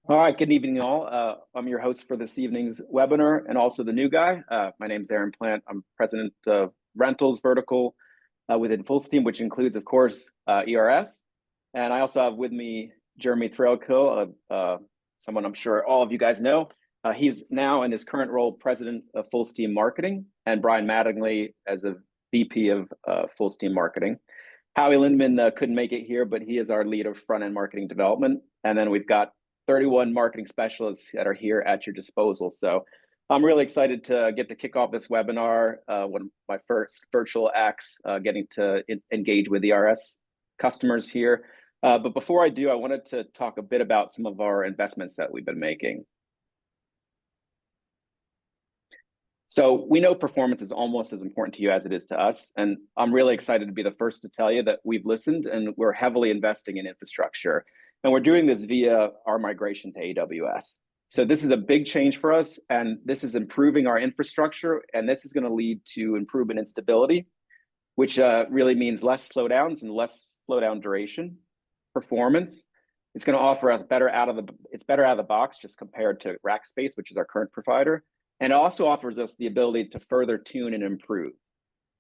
All right, good evening, all. I'm your host for this evening's webinar and also the new guy. My name is Aaron Plant. I'm president of rentals vertical within Fullsteam, which includes, of course, ERS. And I also have with me Jeremy Threlkill, someone I'm sure all of you guys know. He's now in his current role, president of Fullsteam Marketing, and Brian Mattingly as a VP of Fullsteam Marketing. Howie Lindman couldn't make it here, but he is our lead of front-end marketing development. And then we've got 31 marketing specialists that are here at your disposal. So I'm really excited to get to kick off this webinar, one of my first virtual acts, getting to engage with ERS customers here. But before I do, I wanted to talk a bit about some of our investments that we've been making. So we know performance is almost as important to you as it is to us. And I'm really excited to be the first to tell you that we've listened and we're heavily investing in infrastructure. And we're doing this via our migration to AWS. So this is a big change for us, and this is improving our infrastructure, and this is going to lead to improvement in stability, which really means less slowdowns and less slowdown duration, performance. It's going to offer us better out of the box just compared to Rackspace, which is our current provider. And it also offers us the ability to further tune and improve.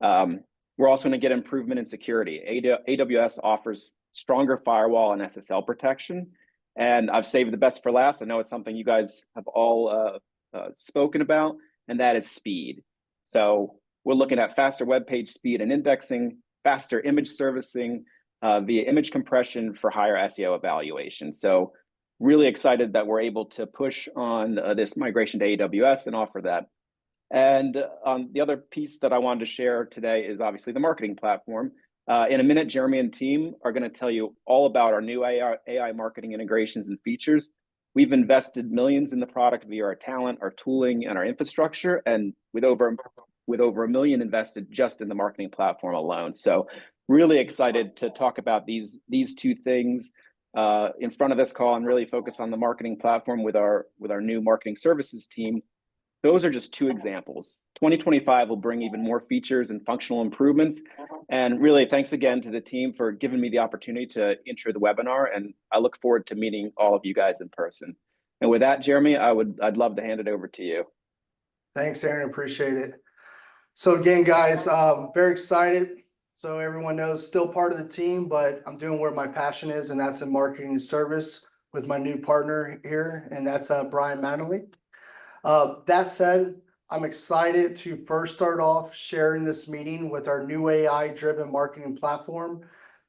We're also going to get improvement in security. AWS offers stronger firewall and SSL protection. And I've saved the best for last. I know it's something you guys have all spoken about, and that is speed. So we're looking at faster web page speed and indexing, faster image servicing via image compression for higher SEO evaluation. So really excited that we're able to push on this migration to AWS and offer that. And the other piece that I wanted to share today is obviously the marketing platform. In a minute, Jeremy and team are going to tell you all about our new AI marketing integrations and features. We've invested millions in the product via our talent, our tooling, and our infrastructure, and with over $1 million invested just in the marketing platform alone. So really excited to talk about these two things in front of this call and really focus on the marketing platform with our new marketing services team. Those are just two examples. 2025 will bring even more features and functional improvements. And really, thanks again to the team for giving me the opportunity to intro the webinar. And I look forward to meeting all of you guys in person. And with that, Jeremy, I'd love to hand it over to you. Thanks, Aaron. Appreciate it. So again, guys, very excited. So everyone knows, still part of the team, but I'm doing where my passion is, and that's in marketing and service with my new partner here, and that's Brian Mattingly. That said, I'm excited to first start off sharing this meeting with our new AI-driven marketing platform.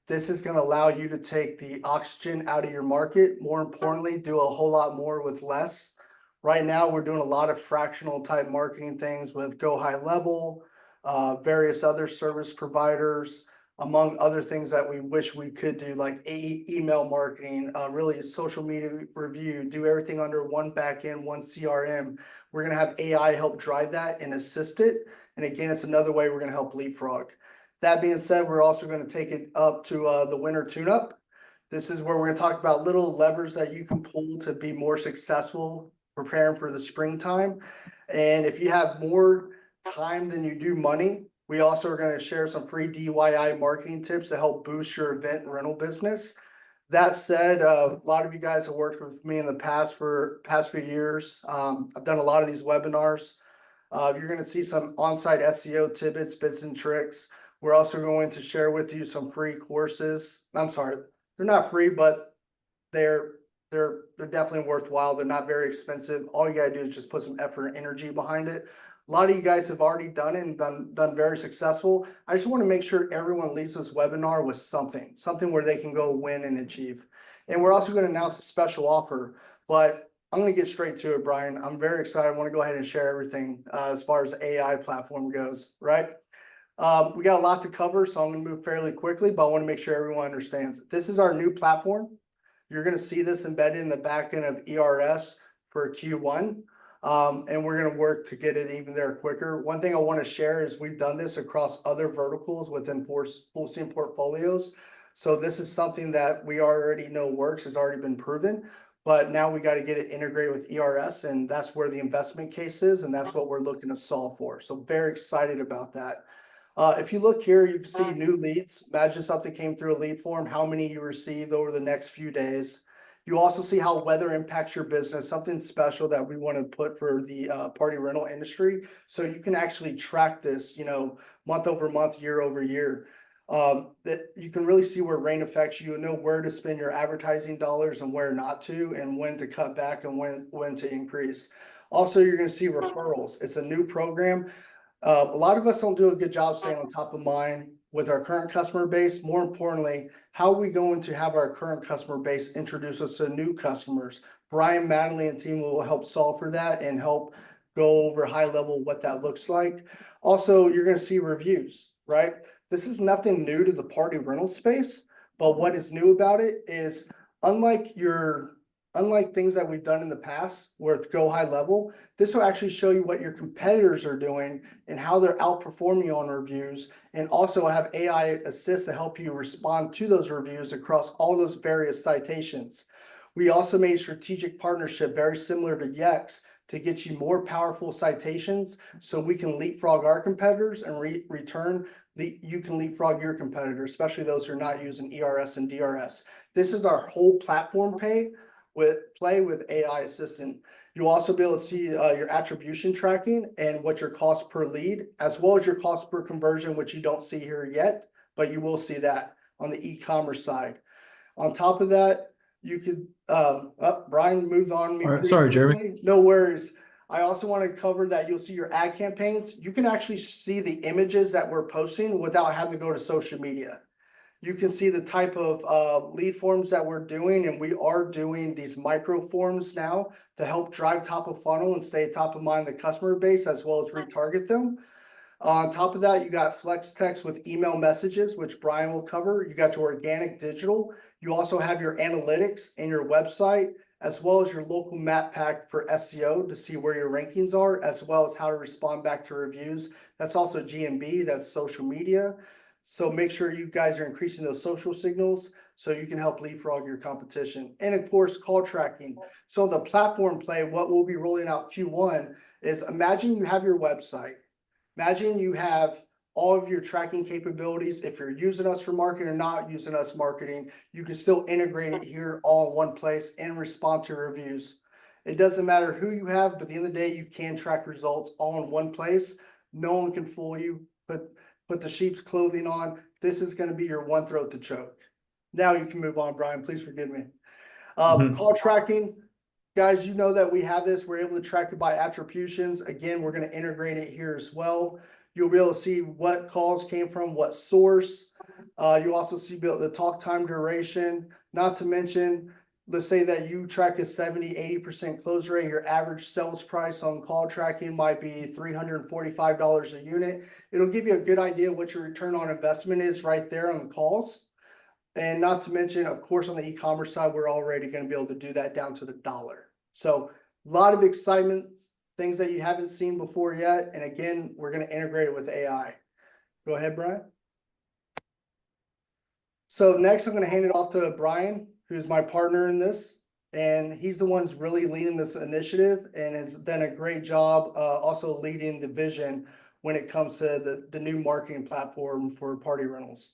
This is going to allow you to take the oxygen out of your market. More importantly, do a whole lot more with less. Right now, we're doing a lot of fractional type marketing things with Go High Level, various other service providers, among other things that we wish we could do, like email marketing, really social media review, do everything under one backend, one CRM. We're going to have AI help drive that and assist it. And again, it's another way we're going to help leapfrog. That being said, we're also going to take it up to the winter tune-up. This is where we're going to talk about little levers that you can pull to be more successful preparing for the springtime. And if you have more time than you do money, we also are going to share some free DIY marketing tips to help boost your event and rental business. That said, a lot of you guys have worked with me in the past few years. I've done a lot of these webinars. You're going to see some on-site SEO tidbits, bits and tricks. We're also going to share with you some free courses. I'm sorry, they're not free, but they're definitely worthwhile. They're not very expensive. All you got to do is just put some effort and energy behind it. A lot of you guys have already done it and done very successful. I just want to make sure everyone leaves this webinar with something where they can go win and achieve. And we're also going to announce a special offer, but I'm going to get straight to it, Brian. I'm very excited. I want to go ahead and share everything as far as the AI platform goes, right? We got a lot to cover, so I'm going to move fairly quickly, but I want to make sure everyone understands. This is our new platform. You're going to see this embedded in the back end of ERS for Q1. And we're going to work to get it even there quicker. One thing I want to share is we've done this across other verticals within Fullsteam portfolios. So this is something that we already know works, has already been proven, but now we got to get it integrated with ERS, and that's where the investment case is, and that's what we're looking to solve for. So very excited about that. If you look here, you can see new leads. Imagine something came through a lead form, how many you received over the next few days. You also see how weather impacts your business, something special that we want to put for the party rental industry. So you can actually track this, month over month, year over year. That you can really see where rain affects you, know where to spend your advertising dollars and where not to, and when to cut back and when to increase. Also, you're going to see referrals. It's a new program. A lot of us don't do a good job staying on top of mind with our current customer base. More importantly, how are we going to have our current customer base introduce us to new customers? Brian Madley and team will help solve for that and help go over high level what that looks like. Also, you're going to see reviews, right? This is nothing new to the party rental space, but what is new about it is unlike things that we've done in the past with Go High Level, this will actually show you what your competitors are doing and how they're outperforming on reviews, and also have AI assist to help you respond to those reviews across all those various citations. We also made a strategic partnership very similar to Yext to get you more powerful citations so we can leapfrog our competitors and you can leapfrog your competitors, especially those who are not using ERS and DRS. This is our whole platform play with AI assistant. You'll also be able to see your attribution tracking and what your cost per lead, as well as your cost per conversion, which you don't see here yet, but you will see that on the e-commerce side. On top of that, you could, Brian moved on me. All right, sorry, quickly. Jeremy. No worries. I also want to cover that you'll see your ad campaigns. You can actually see the images that we're posting without having to go to social media. You can see the type of lead forms that we're doing, and we are doing these micro forms now to help drive top of funnel and stay top of mind the customer base, as well as retarget them. On top of that, you got flex text with email messages, which Brian will cover. You got your organic digital. You also have your analytics in your website, as well as your local map pack for SEO to see where your rankings are, as well as how to respond back to reviews. That's also GMB, that's social media. So make sure you guys are increasing those social signals so you can help leapfrog your competition. And of course, call tracking. So the platform play, what we'll be rolling out Q1 is, imagine you have your website. Imagine you have all of your tracking capabilities. If you're using us for marketing or not using us marketing, you can still integrate it here all in one place and respond to reviews. It doesn't matter who you have, but at the end of the day, you can track results all in one place. No one can fool you. Put the sheep's clothing on. This is going to be your one throat to choke. Now you can move on, Brian. Please forgive me. Call tracking. Guys, you know that we have this. We're able to track it by attributions. Again, we're going to integrate it here as well. You'll be able to see what calls came from what source. You also see the talk time duration. Not to mention, let's say that you track a 70-80% close rate. Your average sales price on call tracking might be $345 a unit. It'll give you a good idea what your return on investment is right there on the calls. And not to mention, of course, on the e-commerce side, we're already going to be able to do that down to the dollar. So a lot of excitement, things that you haven't seen before yet. And again, we're going to integrate it with AI. Go ahead, Brian. So next, I'm going to hand it off to Brian, who's my partner in this. And he's the one who's really leading this initiative and has done a great job also leading the vision when it comes to the new marketing platform for party rentals.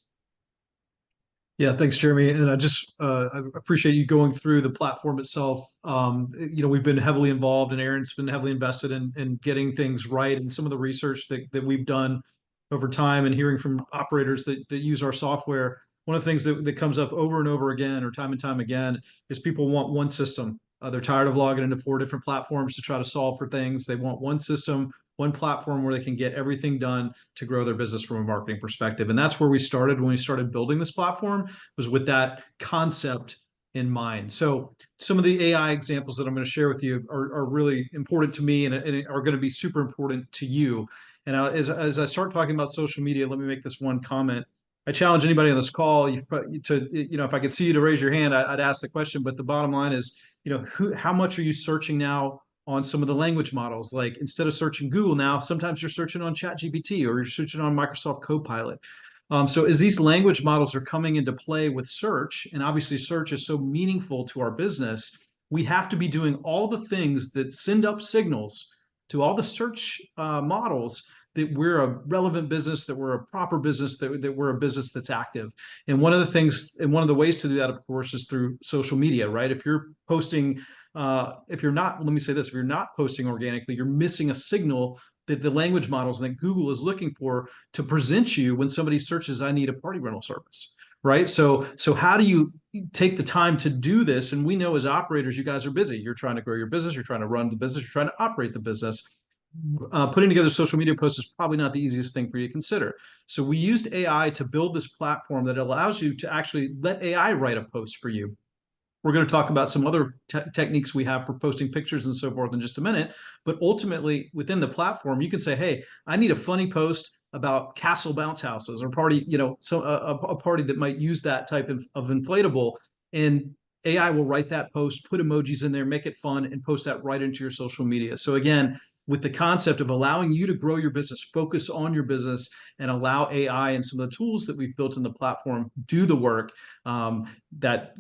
Yeah, thanks, Jeremy. And I appreciate you going through the platform itself. We've been heavily involved, and Aaron's been heavily invested in getting things right. And some of the research that we've done over time and hearing from operators that use our software, one of the things that comes up over and over again, or time and time again, is people want one system. They're tired of logging into 4 different platforms to try to solve for things. They want one system, one platform where they can get everything done to grow their business from a marketing perspective. And that's where we started when we started building this platform, was with that concept in mind. So some of the AI examples that I'm going to share with you are really important to me and are going to be super important to you. And as I start talking about social media, let me make this one comment. I challenge anybody on this call if I could see you to raise your hand, I'd ask the question. But the bottom line is, how much are you searching now on some of the language models? Like, instead of searching Google now, sometimes you're searching on ChatGPT or you're searching on Microsoft Copilot. So as these language models are coming into play with search, and obviously search is so meaningful to our business, we have to be doing all the things that send up signals to all the search models that we're a relevant business, that we're a proper business, that we're a business that's active. And one of the things, and one of the ways to do that, of course, is through social media, right? If you're posting, if you're not, let me say this, if you're not posting organically, you're missing a signal that the language models that Google is looking for to present you when somebody searches, I need a party rental service, right? So how do you take the time to do this? And we know as operators, you guys are busy. You're trying to grow your business, you're trying to run the business, you're trying to operate the business. Putting together social media posts is probably not the easiest thing for you to consider. So we used AI to build this platform that allows you to actually let AI write a post for you. We're going to talk about some other techniques we have for posting pictures and so forth in just a minute. But ultimately, within the platform, you can say, hey, I need a funny post about castle bounce houses or party, so a party that might use that type of inflatable. And AI will write that post, put emojis in there, make it fun, and post that right into your social media. So again, with the concept of allowing you to grow your business, focus on your business, and allow AI and some of the tools that we've built in the platform do the work, that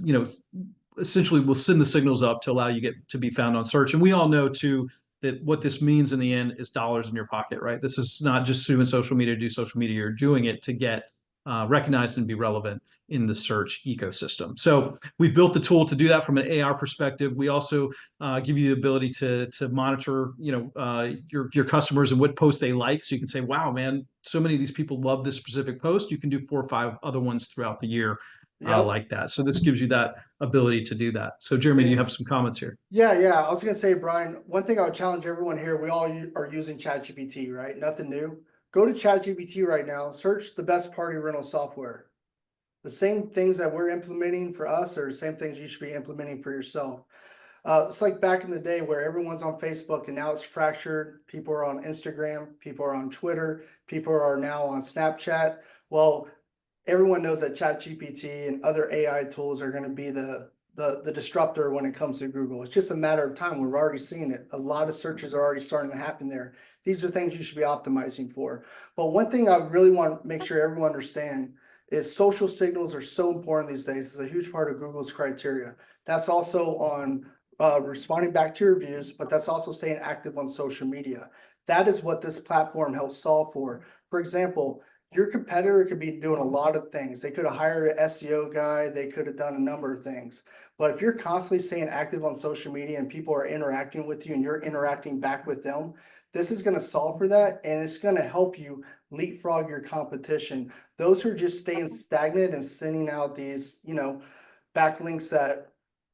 essentially will send the signals up to allow you get to be found on search. And we all know too that what this means in the end is dollars in your pocket, right? This is not just doing social media to do social media. You're doing it to get recognized and be relevant in the search ecosystem. So we've built the tool to do that from an AR perspective. We also give you the ability to monitor, your customers and what posts they like. So you can say, wow, man, so many of these people love this specific post. You can do 4 or 5 other ones throughout the year. Yep. Like that. So this gives you that ability to do that. So Jeremy, do you have some comments here? Yeah. I was gonna say, Brian, one thing I would challenge everyone here, we all are using ChatGPT, right? Nothing new. Go to ChatGPT right now, search the best party rental software. The same things that we're implementing for us are the same things you should be implementing for yourself. It's like back in the day where everyone's on Facebook and now it's fractured. People are on Instagram, people are on Twitter, people are now on Snapchat. Well, everyone knows that ChatGPT and other AI tools are going to be the disruptor when it comes to Google. It's just a matter of time. We're already seeing it. A lot of searches are already starting to happen there. These are things you should be optimizing for. But one thing I really want to make sure everyone understand is social signals are so important these days. It's a huge part of Google's criteria. That's also on responding back to your reviews, but that's also staying active on social media. That is what this platform helps solve for. For example, your competitor could be doing a lot of things. They could have hired an SEO guy. They could have done a number of things. But if you're constantly staying active on social media and people are interacting with you and you're interacting back with them, this is going to solve for that. And it's going to help you leapfrog your competition. Those who are just staying stagnant and sending out these, backlinks that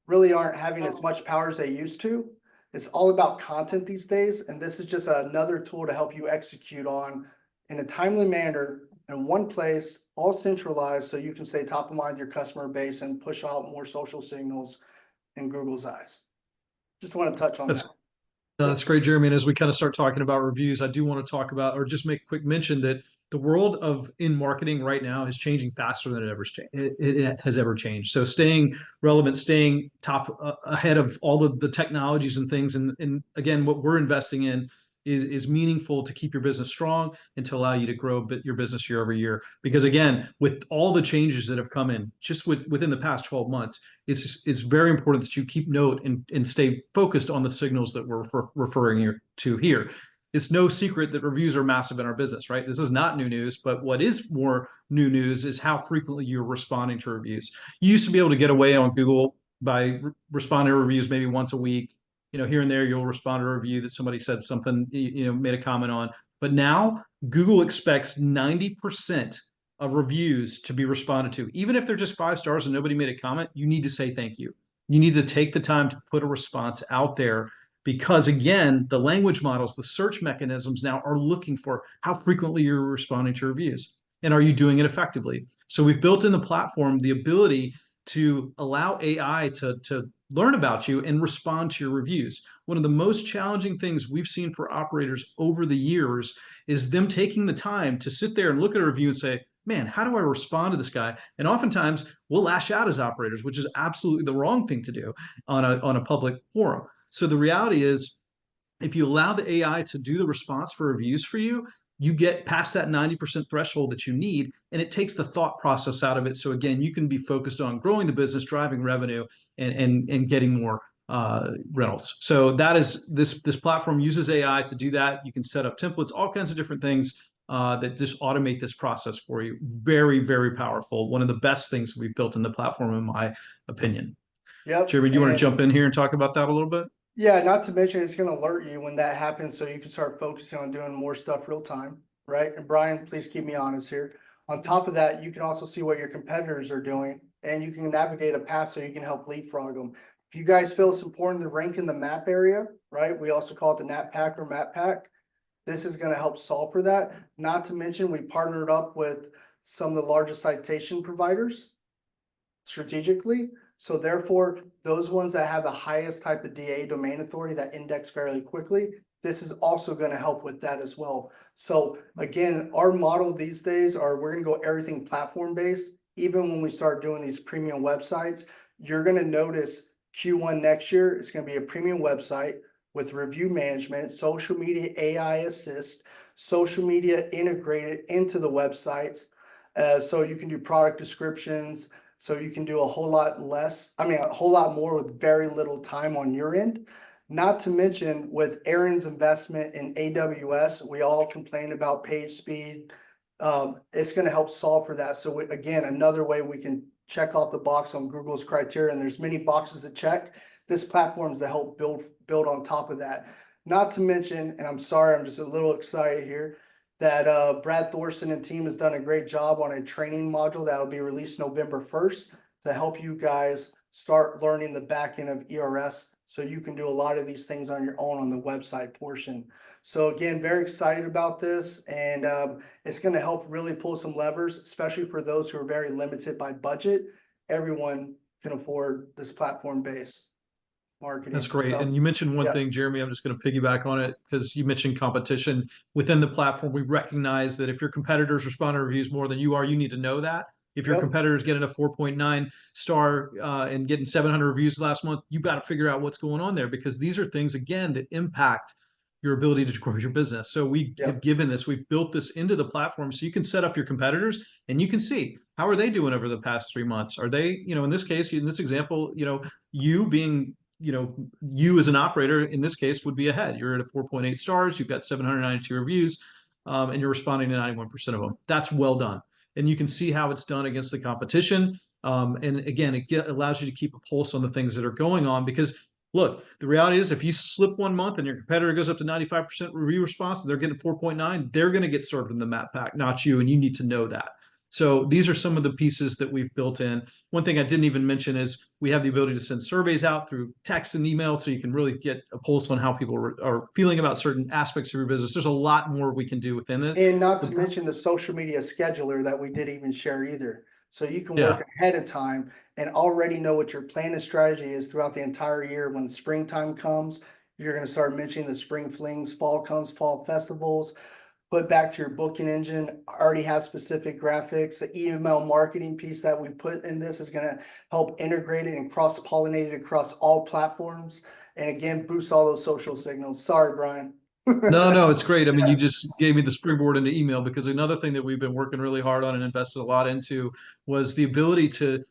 really aren't having as much power as they used to. It's all about content these days. And this is just another tool to help you execute on in a timely manner in one place, all centralized, so you can stay top of mind with your customer base and push out more social signals in Google's eyes. Just want to touch on that. That's great, Jeremy. And as we kind of start talking about reviews, I do want to talk about, or just make a quick mention that the world of in marketing right now is changing faster than it has ever changed. So staying relevant, staying top ahead of all of the technologies and things. And again, what we're investing in is meaningful to keep your business strong and to allow you to grow your business year over year. Because again, with all the changes that have come in just within the past 12 months, it's very important that you keep note and stay focused on the signals that we're referring to here. It's no secret that reviews are massive in our business, right? This is not new news, but what is more new news is how frequently you're responding to reviews. You used to be able to get away on Google by responding to reviews maybe once a week. Here and there, you'll respond to a review that somebody said something, made a comment on. But now Google expects 90% of reviews to be responded to. Even if they're just 5 stars and nobody made a comment, you need to say thank you. You need to take the time to put a response out there because, again, the language models, the search mechanisms now are looking for how frequently you're responding to reviews. And are you doing it effectively? So we've built in the platform the ability to allow AI to learn about you and respond to your reviews. One of the most challenging things we've seen for operators over the years is them taking the time to sit there and look at a review and say, man, how do I respond to this guy? And oftentimes we'll lash out as operators, which is absolutely the wrong thing to do on a public forum. So the reality is, if you allow the AI to do the response for reviews for you, you get past that 90% threshold that you need, and it takes the thought process out of it. So again, you can be focused on growing the business, driving revenue, and getting more rentals. So that is this platform uses AI to do that. You can set up templates, all kinds of different things that just automate this process for you. Very, very powerful. One of the best things we've built in the platform, in my opinion. Yep. Jeremy, do you want to And jump in here and talk about that a little bit? yeah, not to mention it's going to alert you when that happens so you can start focusing on doing more stuff real time, right? And Brian, please keep me honest here. On top of that, you can also see what your competitors are doing and you can navigate a path so you can help leapfrog them. If you guys feel it's important to rank in the map area, right? We also call it the Nat Pack or Map Pack. This is going to help solve for that. Not to mention we partnered up with some of the largest citation providers strategically. So therefore, those ones that have the highest type of DA domain authority that index fairly quickly, this is also going to help with that as well. So again, our model these days are we're going to go everything platform based. Even when we start doing these premium websites, you're going to notice Q1 next year, it's going to be a premium website with review management, social media AI assist, social media integrated into the websites. So you can do product descriptions, so you can do a whole lot less, a whole lot more with very little time on your end. Not to mention with Aaron's investment in AWS, we all complain about page speed. It's going to help solve for that. So again, another way we can check off the box on Google's criteria, and there's many boxes to check. This platform is to help build on top of that. Not to mention, and I'm sorry, I'm just a little excited here, that Brad Thorson and team has done a great job on a training module that will be released November 1st to help you guys start learning the back end of ERS so you can do a lot of these things on your own on the website portion. So again, very excited about this, and it's going to help really pull some levers, especially for those who are very limited by budget. Everyone can afford this platform-based marketing. That's great. So, And you mentioned one yeah. thing, Jeremy, I'm just going to piggyback on it because you mentioned competition within the platform. We recognize that if your competitors respond to reviews more than you are, you need to know that. If your Yep. competitors getting a 4.9 star and getting 700 reviews last month, you got to figure out what's going on there, because these are things, again, that impact your ability to grow your business. So we have given this, we've built this into the platform so you can set up your competitors and you can see how are they doing over the past 3 months. Are they, in this case, in this example, you being, you as an operator in this case would be ahead. You're at a 4.8 stars, you've got 792 reviews, and you're responding to 91% of them. That's well done. And you can see how it's done against the competition. And again, it allows you to keep a pulse on the things that are going on, because look, the reality is if you slip 1 month and your competitor goes up to 95% review response and they're getting 4.9, they're going to get served in the map pack, not you. And you need to know that. So these are some of the pieces that we've built in. One thing I didn't even mention is we have the ability to send surveys out through text and email, so you can really get a pulse on how people are feeling about certain aspects of your business. There's a lot more we can do within it. And not to mention the social media scheduler that we didn't even share either. So you can work ahead of time and already know what your plan and strategy is throughout the entire year. When springtime comes, you're going to start mentioning the spring flings, fall comes, fall festivals. Put back to your booking engine, already have specific graphics. The email marketing piece that we put in this is going to help integrate it and cross-pollinate it across all platforms. And again, boost all those social signals. Sorry, Brian. No, it's great. I mean, you just gave me the springboard into email, because another thing that we've been working really hard on and invested a lot into was the ability to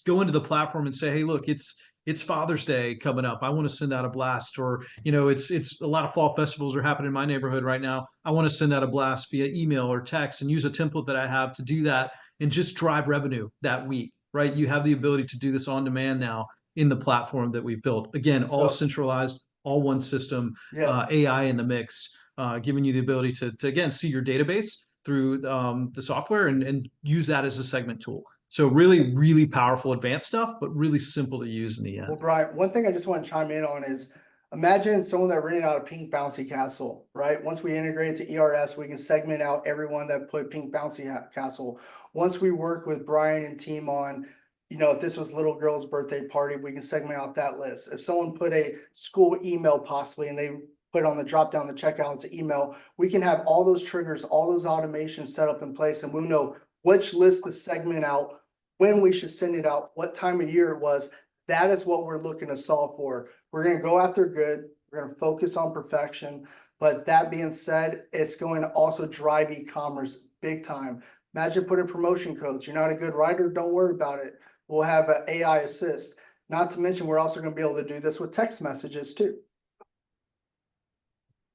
go into the platform and say, hey, look, it's Father's Day coming up. I want to send out a blast. Or, it's a lot of fall festivals are happening in my neighborhood right now. I want to send out a blast via email or text and use a template that I have to do that and just drive revenue that week, right? You have the ability to do this on demand now in the platform that we've built. Again, all centralized, all one system, AI in the mix, giving you the ability to again, see your database through the software and use that as a segment tool. So really, really powerful advanced stuff, but really simple to use in the end. Well, Brian, one thing I just want to chime in on is imagine someone that rented out a Pink Bouncy Castle, right? Once we integrate it to ERS, we can segment out everyone that put Pink Bouncy Castle. Once we work with Brian and team on, if this was little girl's birthday party, we can segment out that list. If someone put a school email possibly and they put on the drop down the checkout, it's an email, we can have all those triggers, all those automations set up in place, and we'll know which list to segment out, when we should send it out, what time of year it was. That is what we're looking to solve for. We're going to go after good. We're going to focus on perfection. But that being said, it's going to also drive e-commerce big time. Imagine putting promotion codes. You're not a good writer, don't worry about it. We'll have an AI assist. Not to mention, we're also going to be able to do this with text messages too.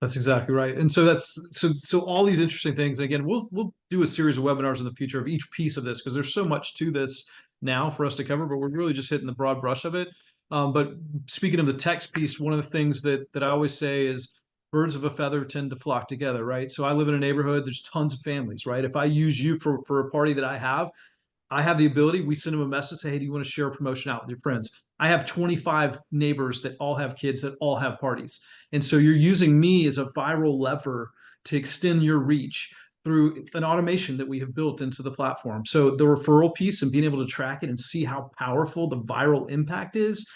That's exactly right. And so so all these interesting things. Again, we'll do a series of webinars in the future of each piece of this because there's so much to this now for us to cover, but we're really just hitting the broad brush of it. But speaking of the text piece, one of the things that I always say is birds of a feather tend to flock together, right? So I live in a neighborhood, there's tons of families, right? If I use you for a party that I have the ability, we send them a message, say, hey, do you want to share a promotion out with your friends? I have 25 neighbors that all have kids that all have parties. And so you're using me as a viral lever to extend your reach through an automation that we have built into the platform. So the referral piece and being able to track it and see how powerful the viral impact is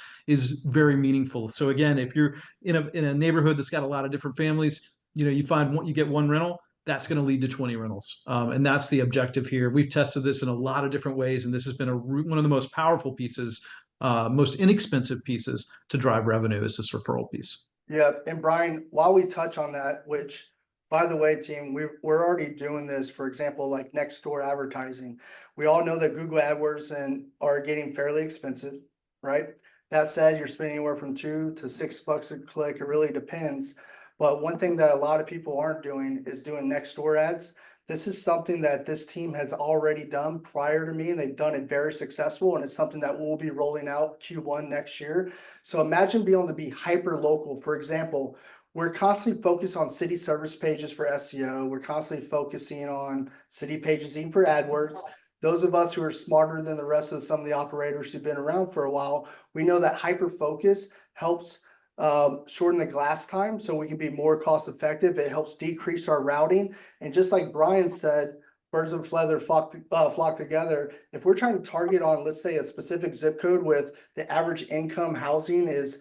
very meaningful. So again, if you're in a neighborhood that's got a lot of different families, you get one rental, that's going to lead to 20 rentals. And that's the objective here. We've tested this in a lot of different ways, and this has been one of the most powerful pieces, most inexpensive pieces to drive revenue is this referral piece. Yeah, and Brian, while we touch on that, which by the way, team, we're already doing this, for example, like Nextdoor advertising. We all know that Google AdWords are getting fairly expensive, right? That said, you're spending anywhere from $2 to $6 a click. It really depends. But one thing that a lot of people aren't doing is doing Nextdoor ads. This is something that this team has already done prior to me, and they've done it very successful. And it's something that we'll be rolling out Q1 next year. So imagine being able to be hyper local. For example, we're constantly focused on city service pages for SEO. We're constantly focusing on city pages even for AdWords. Those of us who are smarter than the rest of some of the operators who've been around for a while, we know that hyper focus helps shorten the glass time so we can be more cost effective. It helps decrease our routing. And just like Brian said, birds of a feather flock together. If we're trying to target on, let's say, a specific zip code with the average income housing is,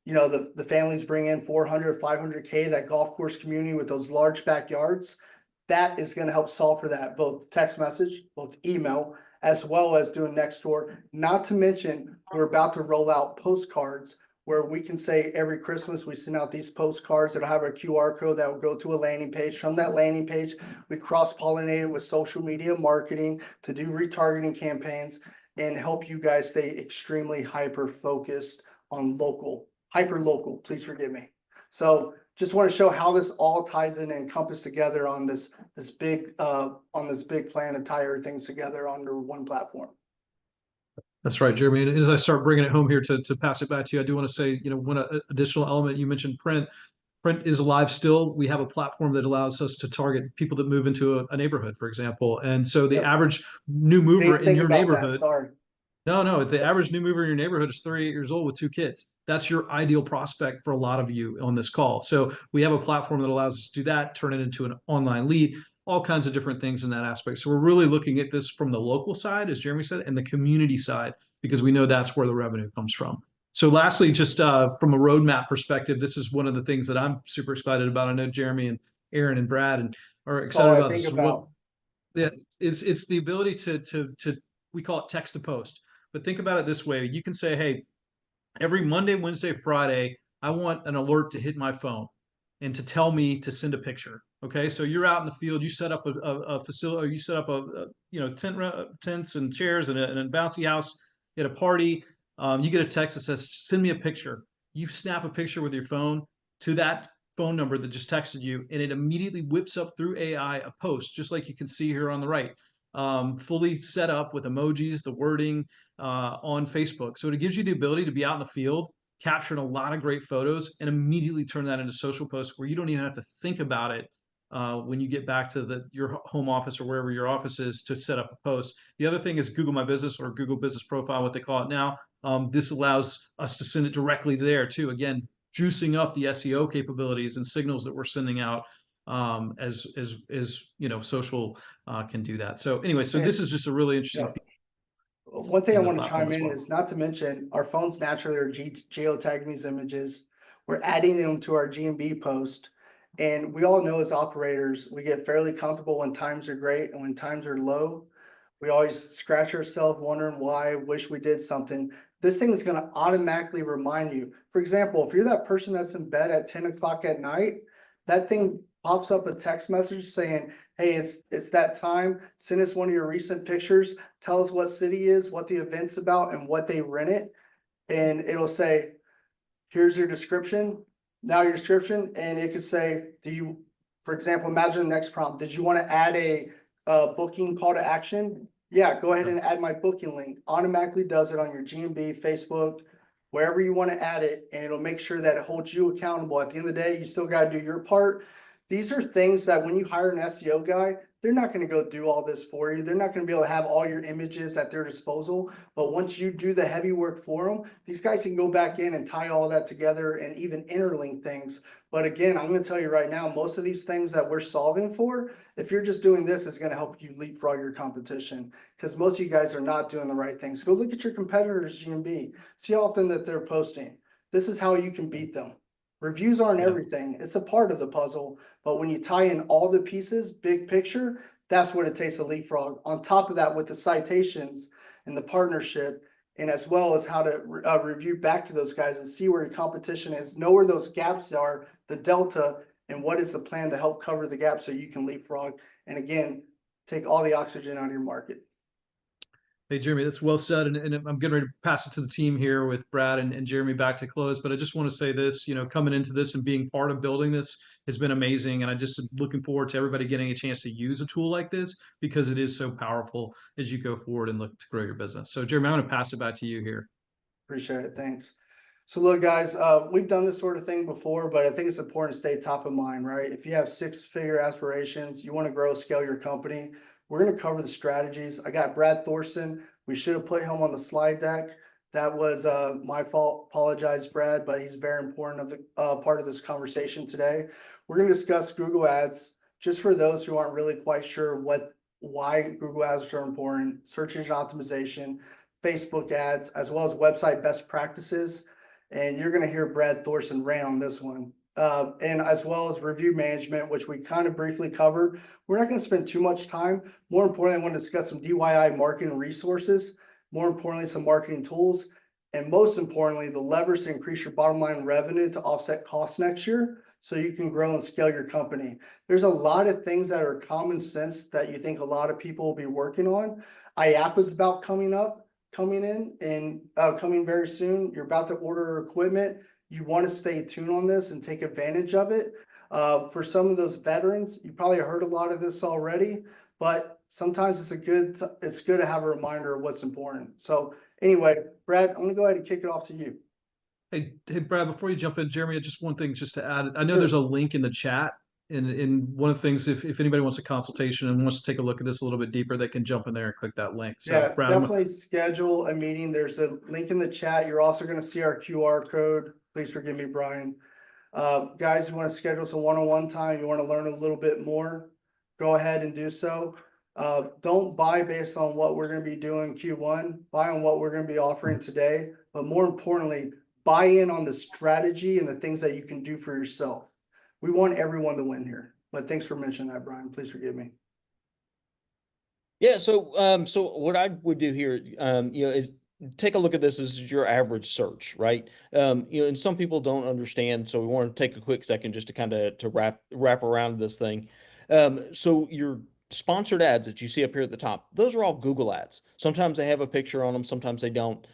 the families bring in 400, 500K, that golf course community with those large backyards, that is going to help solve for that, both text message, both email, as well as doing Nextdoor. Not to mention, we're about to roll out postcards where we can say every Christmas we send out these postcards that'll have a QR code that will go to a landing page. From that landing page, we cross-pollinate it with social media marketing to do retargeting campaigns and help you guys stay extremely hyper-focused on local. Hyper local, please forgive me. So just want to show how this all ties in and encompass together on this big plan to tie everything together under one platform. That's right, Jeremy. And as I start bringing it home here to pass it back to you, I do want to say, one additional element you mentioned, print. Print is alive still. We have a platform that allows us to target people that move into a neighborhood, for example. And so the average new mover in your neighborhood. Sorry. No, the average new mover in your neighborhood is 38 years old with 2 kids. That's your ideal prospect for a lot of you on this call. So we have a platform that allows us to do that, turn it into an online lead, all kinds of different things in that aspect. So we're really looking at this from the local side, as Jeremy said, and the community side, because we know that's where the revenue comes from. So lastly, just from a roadmap perspective, this is one of the things that I'm super excited about. I know Jeremy and Aaron and Brad are excited about this. Yeah, it's the ability to we call it text to post. But think about it this way. You can say, hey, every Monday, Wednesday, Friday, I want an alert to hit my phone and to tell me to send a picture. Okay, so you're out in the field, you set up a facility, or you set up tents and chairs and a bouncy house at a party. You get a text that says, send me a picture. You snap a picture with your phone to that phone number that just texted you, and it immediately whips up through AI a post, just like you can see here on the right, fully set up with emojis, the wording on Facebook. So it gives you the ability to be out in the field, capturing a lot of great photos, and immediately turn that into social posts where you don't even have to think about it when you get back to your home office or wherever your office is to set up a post. The other thing is Google My Business or Google Business Profile, what they call it now. This allows us to send it directly there too. Again, juicing up the SEO capabilities and signals that we're sending out as social can do that. So anyway, this is just a really interesting piece. One thing I want to chime in is, not to mention, our phones naturally are geotagging these images. We're adding them to our GMB post. And we all know as operators, we get fairly comfortable when times are great and when times are low. We always scratch ourselves wondering why, wish we did something. This thing is going to automatically remind you. For example, if you're that person that's in bed at 10 o'clock at night, that thing pops up a text message saying, hey, it's that time. Send us one of your recent pictures. Tell us what city is, what the event's about, and what they rented. and it'll say, here's your description, now your description, and it could say, do you, for example, imagine the next prompt, did you want to add a booking call to action? Yeah, go ahead and add my booking link. Automatically does it on your GMB, Facebook, wherever you want to add it, and it'll make sure that it holds you accountable. At the end of the day, you still got to do your part. These are things that when you hire an SEO guy, they're not going to go do all this for you. They're not going to be able to have all your images at their disposal. But once you do the heavy work for them, these guys can go back in and tie all that together and even interlink things. But again, I'm going to tell you right now, most of these things that we're solving for, if you're just doing this, is going to help you leapfrog your competition, because most of you guys are not doing the right things. Go look at your competitors' GMB. See how often that they're posting. This is how you can beat them. Reviews aren't everything. It's a part of the puzzle. But when you tie in all the pieces, big picture, that's what it takes to leapfrog. On top of that, with the citations and the partnership, and as well as how to review back to those guys and see where your competition is, know where those gaps are, the delta, and what is the plan to help cover the gap so you can leapfrog. And again, take all the oxygen out of your market. Hey, Jeremy, that's well said. And I'm getting ready to pass it to the team here with Brad and Jeremy back to close. But I just want to say this, coming into this and being part of building this has been amazing. And I just am looking forward to everybody getting a chance to use a tool like this, because it is so powerful as you go forward and look to grow your business. So Jeremy, I'm going to pass it back to you here. Appreciate it. Thanks. So look, guys, we've done this sort of thing before, but I think it's important to stay top of mind, right? If you have six-figure aspirations, you want to grow, scale your company, we're going to cover the strategies. I got Brad Thorson. We should have put him on the slide deck. That was my fault. Apologize, Brad, but he's very important of the part of this conversation today. We're going to discuss Google Ads. Just for those who aren't really quite sure why Google Ads are important, search engine optimization, Facebook ads, as well as website best practices. And you're going to hear Brad Thorson rant on this one. And as well as review management, which we kind of briefly covered. We're not going to spend too much time. More importantly, I want to discuss some DIY marketing resources, more importantly, some marketing tools, and most importantly, the levers to increase your bottom line revenue to offset costs next year so you can grow and scale your company. There's a lot of things that are common sense that you think a lot of people will be working on. IAAPA is about coming in and coming very soon. You're about to order equipment. You want to stay tuned on this and take advantage of it. For some of those veterans, you probably heard a lot of this already, but sometimes it's good to have a reminder of what's important. So anyway, Brad, I'm gonna go ahead and kick it off to you. Hey, Brad, before you jump in, Jeremy, just one thing just to add. I know there's a link in the chat. And one of the things, if anybody wants a consultation and wants to take a look at this a little bit deeper, they can jump in there and click that link. So, Yeah, Brad, definitely schedule a meeting. There's a link in the chat. You're also going to see our QR code. Please forgive me, Brian. Guys, you want to schedule some one-on-one time, you want to learn a little bit more, go ahead and do so. Don't buy based on what we're going to be doing Q1, buy on what we're going to be offering today, but more importantly, buy in on the strategy and the things that you can do for yourself. We want everyone to win here, but thanks for mentioning that, Brian. Please forgive me. Yeah. So what I would do here, is take a look at this as your average search, right? And some people don't understand, so we want to take a quick second just to kind of wrap around this thing. So your sponsored ads that you see up here at the top, those are all Google ads. Sometimes they have a picture on them, sometimes they don't.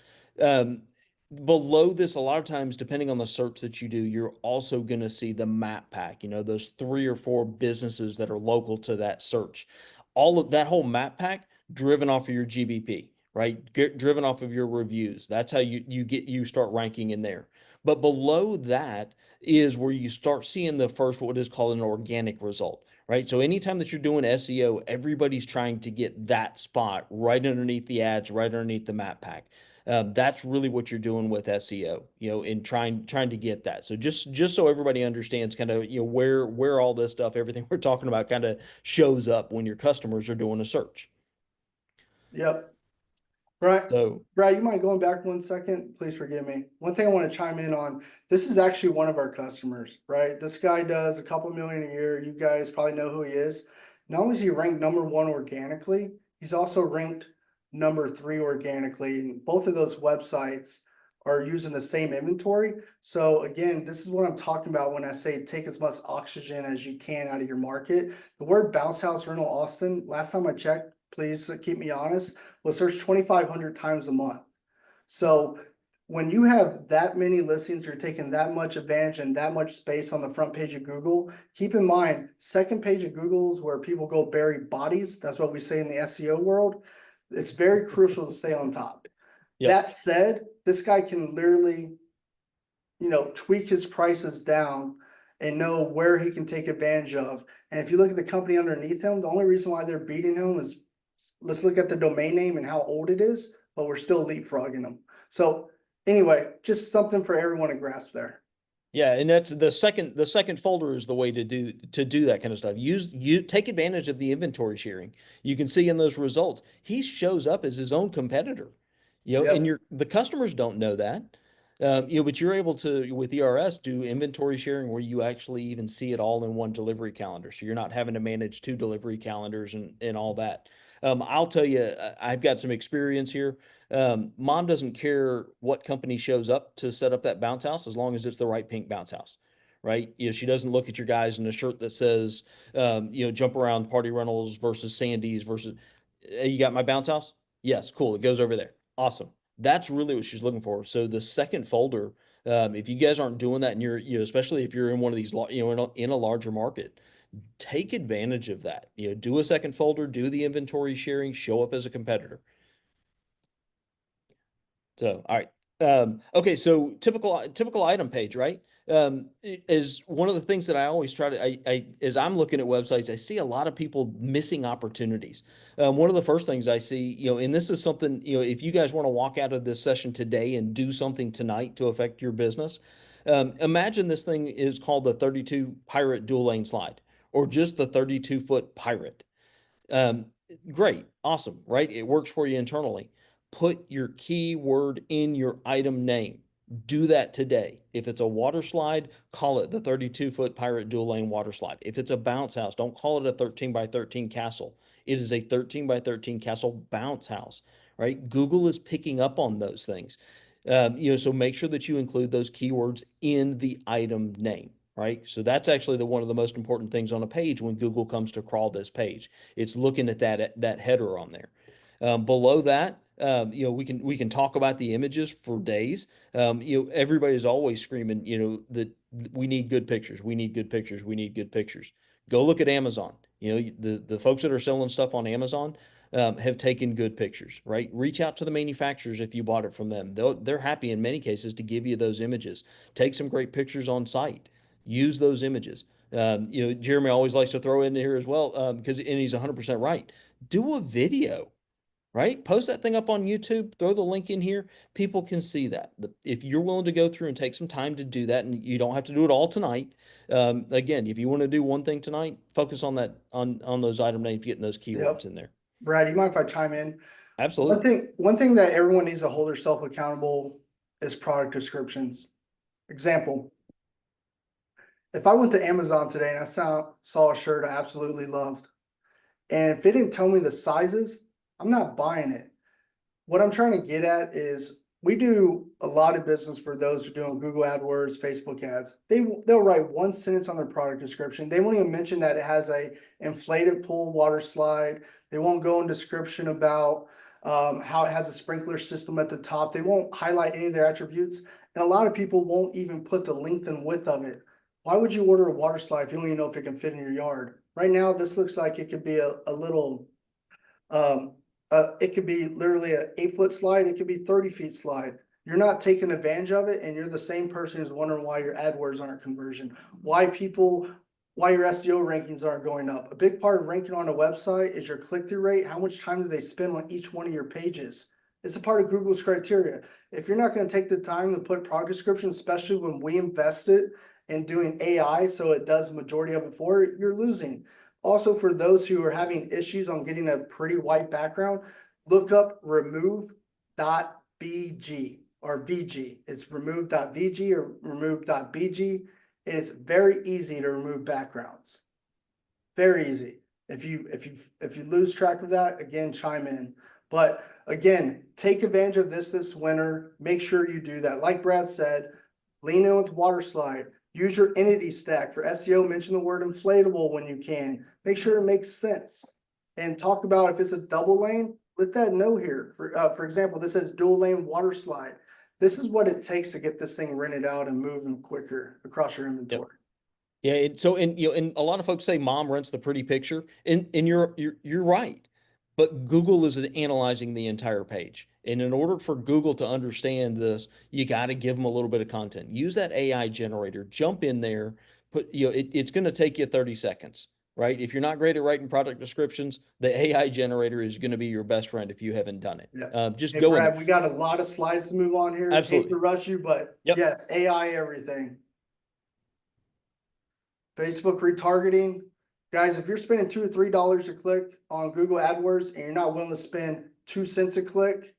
Below this, a lot of times, depending on the search that you do, you're also going to see the map pack, those 3 or 4 businesses that are local to that search. All of that whole map pack driven off of your GBP, right? Driven off of your reviews. That's how you start ranking in there. But below that is where you start seeing the first, what is called an organic result, right? So anytime that you're doing SEO, everybody's trying to get that spot right underneath the ads, right underneath the map pack. That's really what you're doing with SEO, in trying to get that. So just so everybody understands kind of, where all this stuff, everything we're talking about kind of shows up when your customers are doing a search. Yep. Right. So, Brad, you mind going back 1 second? Please forgive me. One thing I want to chime in on, this is actually one of our customers, right? This guy does a couple million a year. You guys probably know who he is. Not only is he ranked #1 organically, he's also ranked #3 organically. And both of those websites are using the same inventory. So again, this is what I'm talking about when I say take as much oxygen as you can out of your market. The word Bounce House Rental Austin, last time I checked, please keep me honest, was searched 2,500 times a month. So when you have that many listings, you're taking that much advantage and that much space on the front page of Google. Keep in mind, second page of Google is where people go bury bodies. That's what we say in the SEO world. It's very crucial to stay on top. Yep. That said, this guy can literally, tweak his prices down and know where he can take advantage of. And if you look at the company underneath him, the only reason why they're beating him is, let's look at the domain name and how old it is, but we're still leapfrogging them. So anyway, just something for everyone to grasp there. Yeah, and that's the second folder is the way to do that kind of stuff. You take advantage of the inventory sharing. You can see in those results, he shows up as his own competitor. Yep. And the customers don't know that. But you're able to, with ERS, do inventory sharing where you actually even see it all in one delivery calendar. So you're not having to manage 2 delivery calendars and all that. I'll tell you, I've got some experience here. Mom doesn't care what company shows up to set up that bounce house as long as it's the right pink bounce house, right? She doesn't look at your guys in a shirt that says, jump around party rentals versus Sandy's versus, "Hey, you got my bounce house? Yes, cool. It goes over there. Awesome." That's really what she's looking for. So the second folder, if you guys aren't doing that and you're, especially if you're in one of these, in a larger market, take advantage of that. Do a second folder, do the inventory sharing, show up as a competitor. So, all right. Okay. So typical item page, right? Is one of the things that I always try to, as I'm looking at websites, I see a lot of people missing opportunities. One of the first things I see, and this is something, if you guys want to walk out of this session today and do something tonight to affect your business, imagine this thing is called the 32 Pirate dual lane slide, or just the 32-foot Pirate. Great. Awesome. Right. It works for you internally. Put your keyword in your item name. Do that today. If it's a water slide, call it the 32-foot Pirate dual lane water slide. If it's a bounce house, don't call it a 13 by 13 castle. It is a 13 by 13 castle bounce house, right? Google is picking up on those things. So make sure that you include those keywords in the item name, right? So that's actually one of the most important things on a page when Google comes to crawl this page. It's looking at that header on there. Below that, we can talk about the images for days. Everybody's always screaming, that we need good pictures. We need good pictures. We need good pictures. Go look at Amazon. The folks that are selling stuff on Amazon have taken good pictures, right? Reach out to the manufacturers if you bought it from them. They're happy in many cases to give you those images. Take some great pictures on site. Use those images. Jeremy always likes to throw in here as well, and he's 100% right. Do a video. Right? Post that thing up on YouTube, throw the link in here. People can see that. If you're willing to go through and take some time to do that, and you don't have to do it all tonight. Again, if you want to do one thing tonight, focus on that, on those item names, getting those keywords in there. Brad, you mind if I chime in? Absolutely. One thing that everyone needs to hold themselves accountable is product descriptions. Example, if I went to Amazon today and I saw a shirt I absolutely loved, and if it didn't tell me the sizes, I'm not buying it. What I'm trying to get at is we do a lot of business for those who are doing Google AdWords, Facebook ads. They'll write one sentence on their product description. They won't even mention that it has a inflated pool water slide. They won't go in description about how it has a sprinkler system at the top. They won't highlight any of their attributes. And a lot of people won't even put the length and width of it. Why would you order a water slide if you don't even know if it can fit in your yard? Right now, this looks like it could be a little, it could be literally an 8-foot slide. It could be 30 feet slide. You're not taking advantage of it, and you're the same person who's wondering why your AdWords aren't conversion, why your SEO rankings aren't going up. A big part of ranking on a website is your click-through rate. How much time do they spend on each one of your pages? It's a part of Google's criteria. If you're not going to take the time to put product description, especially when we invested in doing AI, so it does the majority of it for it, you're losing. Also, for those who are having issues on getting a pretty white background, look up remove.bg or VG. It's remove.vg or remove.bg. It is very easy to remove backgrounds. Very easy. If you lose track of that, again, chime in. But again, take advantage of this winter. Make sure you do that. Like Brad said, lean in with water slide. Use your entity stack for SEO. Mention the word inflatable when you can. Make sure it makes sense. And talk about if it's a double lane, let that know here. For example, this says dual lane water slide. This is what it takes to get this thing rented out and moving quicker across your inventory. Yeah, and you know, and a lot of folks say mom rents the pretty picture, and you're right. But Google is analyzing the entire page. And in order for Google to understand this, you got to give them a little bit of content. Use that AI generator, jump in there, it's going to take you 30 seconds, right? If you're not great at writing product descriptions, the AI generator is going to be your best friend if you haven't done it. Yeah. Just Hey, go in Brad, there. we got a lot of slides to move on here. Hate Absolutely. to rush you, but Yep. yes, AI everything. Facebook retargeting. Guys, if you're spending $2 or $3 a click on Google AdWords and you're not willing to spend 2 cents a click,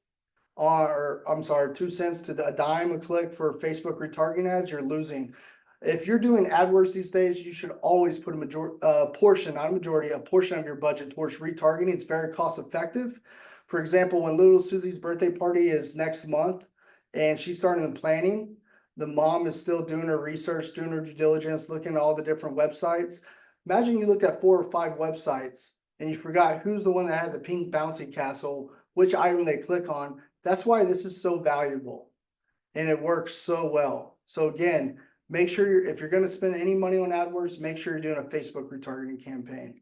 or I'm sorry, 2 cents to a dime a click for Facebook retargeting ads, you're losing. If you're doing AdWords these days, you should always put a portion, not a majority, a portion of your budget towards retargeting. It's very cost effective. For example, when little Susie's birthday party is next month and she's starting the planning, the mom is still doing her research, doing her due diligence, looking at all the different websites. Imagine you looked at 4 or 5 websites and you forgot who's the one that had the pink bouncy castle, which item they click on. That's why this is so valuable and it works so well. So again, make sure if you're going to spend any money on AdWords, make sure you're doing a Facebook retargeting campaign.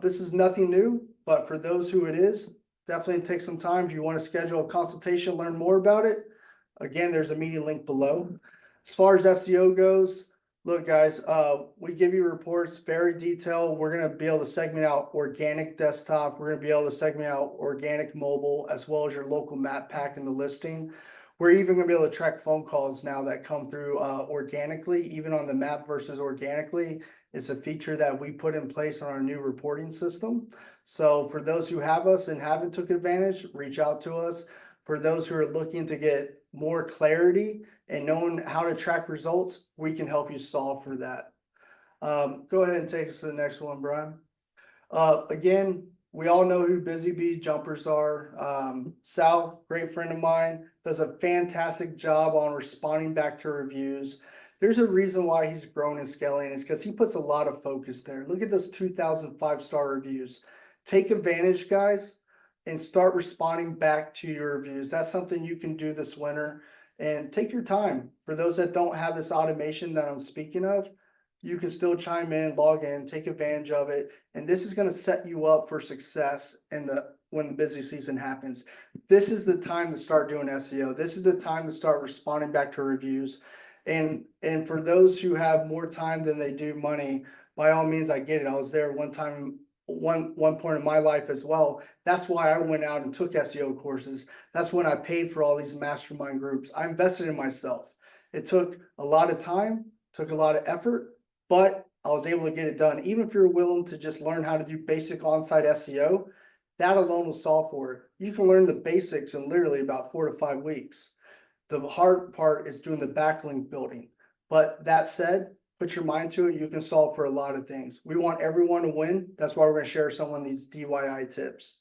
This is nothing new, but for those who it is, definitely take some time. If you want to schedule a consultation, learn more about it. Again, there's a meeting link below. As far as SEO goes, look guys, we give you reports, very detailed. We're going to be able to segment out organic desktop. We're going to be able to segment out organic mobile, as well as your local map pack in the listing. We're even going to be able to track phone calls now that come through organically, even on the map versus organically. It's a feature that we put in place on our new reporting system. So for those who have us and haven't took advantage, reach out to us. For those who are looking to get more clarity and knowing how to track results, we can help you solve for that. Go ahead and take us to the next one, Brian. Again, we all know who Busy Bee Jumpers are. Sal, great friend of mine, does a fantastic job on responding back to reviews. There's a reason why he's grown and scaling is because he puts a lot of focus there. Look at those 2,000 5-star reviews. Take advantage, guys, and start responding back to your reviews. That's something you can do this winter. And take your time. For those that don't have this automation that I'm speaking of, you can still chime in, log in, take advantage of it. And this is going to set you up for success when the busy season happens. This is the time to start doing SEO. This is the time to start responding back to reviews. And for those who have more time than they do money, by all means, I get it. I was there one time, one point in my life as well. That's why I went out and took SEO courses. That's when I paid for all these mastermind groups. I invested in myself. It took a lot of time, took a lot of effort, but I was able to get it done. Even if you're willing to just learn how to do basic on-site SEO, that alone will solve for it. You can learn the basics in literally about 4 to 5 weeks. The hard part is doing the backlink building. But that said, put your mind to it, you can solve for a lot of things. We want everyone to win. That's why we're going to share some of these DIY tips.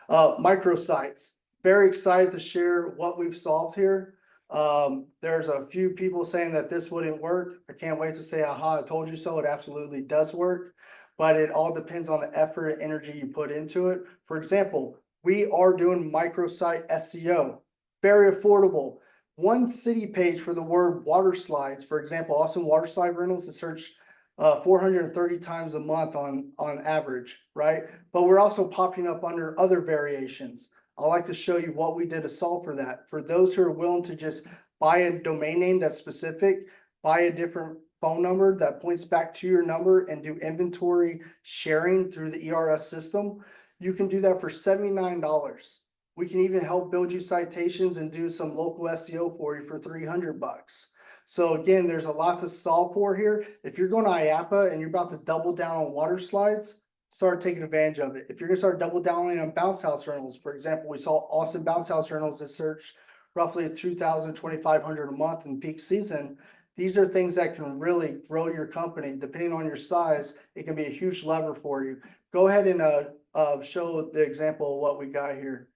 Microsites. Very excited to share what we've solved here. There's a few people saying that this wouldn't work. I can't wait to say, aha, I told you so. It absolutely does work, but it all depends on the effort and energy you put into it. For example, we are doing microsite SEO, very affordable. One city page for the word water slides, for example, Austin Water Slide Rentals is searched 430 times a month on average, right? But we're also popping up under other variations. I'd like to show you what we did to solve for that. For those who are willing to just buy a domain name that's specific, buy a different phone number that points back to your number and do inventory sharing through the ERS system, you can do that for $79. We can even help build you citations and do some local SEO for you for $300. So again, there's a lot to solve for here. If you're going to IAPA and you're about to double down on water slides, start taking advantage of it. If you're going to start double downing on bounce house rentals, for example, we saw Austin bounce house rentals that search roughly 2,000, 2,500 a month in peak season. These are things that can really grow your company. Depending on your size, it can be a huge lever for you. Go ahead and show the example of what we got here.